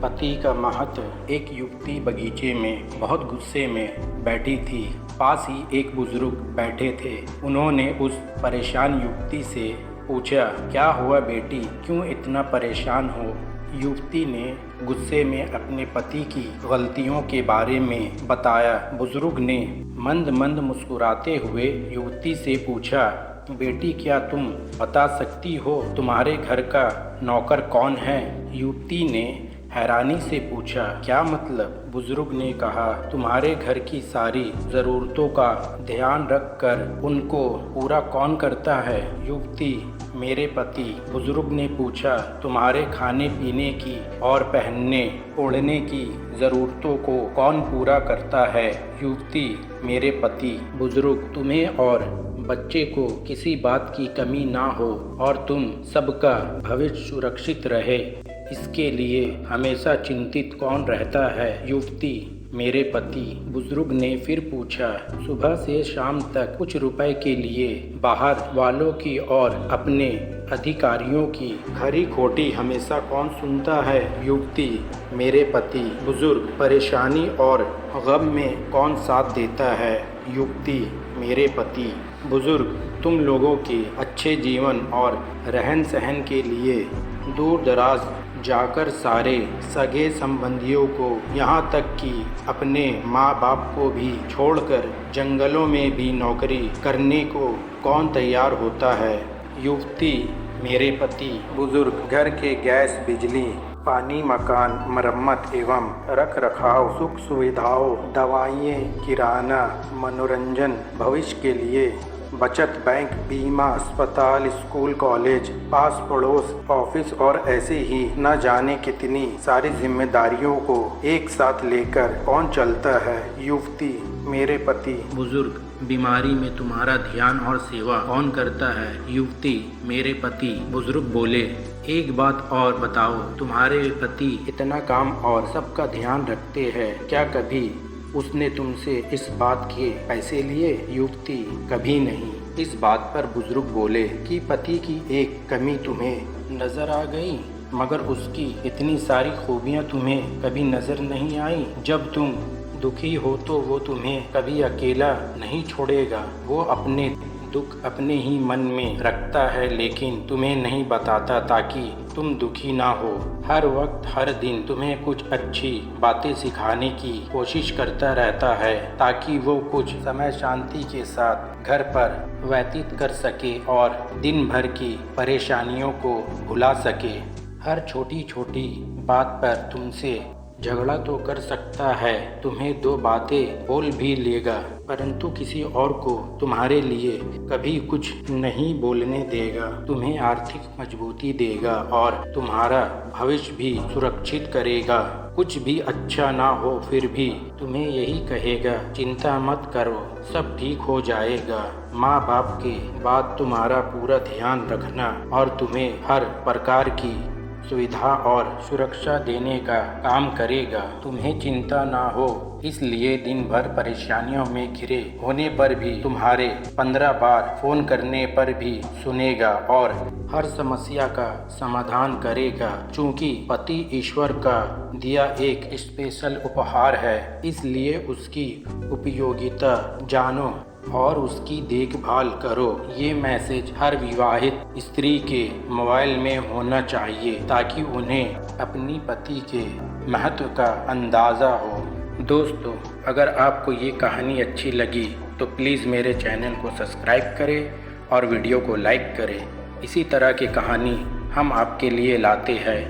पति का महत्व। एक युवती बगीचे में बहुत गुस्से में बैठी थी। पास ही एक बुजुर्ग बैठे थे। उन्होंने उस परेशान युवती से पूछा, क्या हुआ बेटी, क्यों इतना परेशान हो? युवती ने गुस्से में अपने पति की गलतियों के बारे में बताया। बुजुर्ग ने मंद मंद मुस्कुराते हुए युवती से पूछा, बेटी क्या तुम बता सकती हो तुम्हारे घर का नौकर कौन है? युवती ने हैरानी से पूछा, क्या मतलब? बुजुर्ग ने कहा, तुम्हारे घर की सारी ज़रूरतों का ध्यान रखकर उनको पूरा कौन करता है? युवती, मेरे पति। बुजुर्ग ने पूछा, तुम्हारे खाने पीने की और पहनने ओढ़ने की ज़रूरतों को कौन पूरा करता है? युवती, मेरे पति। बुजुर्ग, तुम्हें और बच्चे को किसी बात की कमी ना हो और तुम सबका भविष्य सुरक्षित रहे, इसके लिए हमेशा चिंतित कौन रहता है? युवती, मेरे पति। बुजुर्ग ने फिर पूछा, सुबह से शाम तक कुछ रुपए के लिए बाहर वालों की और अपने अधिकारियों की खरी खोटी हमेशा कौन सुनता है? युवती, मेरे पति। बुजुर्ग, परेशानी और गम में कौन साथ देता है? युवती, मेरे पति। बुजुर्ग, तुम लोगों के अच्छे जीवन और रहन सहन के लिए दूर दराज जाकर सारे सगे संबंधियों को, यहाँ तक कि अपने माँ बाप को भी छोड़कर जंगलों में भी नौकरी करने को कौन तैयार होता है? युवती, मेरे पति। बुजुर्ग, घर के गैस, बिजली, पानी, मकान, मरम्मत एवं रख रखाव, सुख सुविधाओं, दवाइयाँ, किराना, मनोरंजन, भविष्य के लिए बचत, बैंक, बीमा, अस्पताल, स्कूल, कॉलेज, पास पड़ोस, ऑफिस और ऐसे ही न जाने कितनी सारी जिम्मेदारियों को एक साथ लेकर कौन चलता है? युवती, मेरे पति। बुजुर्ग, बीमारी में तुम्हारा ध्यान और सेवा कौन करता है? युवती, मेरे पति। बुजुर्ग बोले, एक बात और बताओ, तुम्हारे पति इतना काम और सबका ध्यान रखते हैं, क्या कभी उसने तुमसे इस बात के पैसे लिए? युवती, कभी नहीं। इस बात पर बुजुर्ग बोले कि पति की एक कमी तुम्हें नजर आ गई, मगर उसकी इतनी सारी खूबियां तुम्हें कभी नजर नहीं आई। जब तुम दुखी हो तो वो तुम्हें कभी अकेला नहीं छोड़ेगा। वो अपने दुख अपने ही मन में रखता है, लेकिन तुम्हें नहीं बताता ताकि तुम दुखी ना हो। हर वक्त हर दिन तुम्हें कुछ अच्छी बातें सिखाने की कोशिश करता रहता है ताकि वो कुछ समय शांति के साथ घर पर व्यतीत कर सके और दिन भर की परेशानियों को भुला सके। हर छोटी छोटी बात पर तुमसे झगड़ा तो कर सकता है, तुम्हें दो बातें बोल भी लेगा, परंतु किसी और को तुम्हारे लिए कभी कुछ नहीं बोलने देगा। तुम्हें आर्थिक मजबूती देगा और तुम्हारा भविष्य भी सुरक्षित करेगा। कुछ भी अच्छा ना हो फिर भी तुम्हें यही कहेगा, चिंता मत करो, सब ठीक हो जाएगा। माँ बाप के बाद तुम्हारा पूरा ध्यान रखना और तुम्हें हर प्रकार की सुविधा और सुरक्षा देने का काम करेगा। तुम्हें चिंता ना हो, इसलिए दिन भर परेशानियों में घिरे होने पर भी तुम्हारे 15 बार फोन करने पर भी सुनेगा और हर समस्या का समाधान करेगा। चूँकि पति ईश्वर का दिया एक स्पेशल उपहार है, इसलिए उसकी उपयोगिता जानो और उसकी देखभाल करो। ये मैसेज हर विवाहित स्त्री के मोबाइल में होना चाहिए ताकि उन्हें अपनी पति के महत्व का अंदाज़ा हो। दोस्तों, अगर आपको ये कहानी अच्छी लगी तो प्लीज़ मेरे चैनल को सब्सक्राइब करें और वीडियो को लाइक करें। इसी तरह की कहानी हम आपके लिए लाते हैं।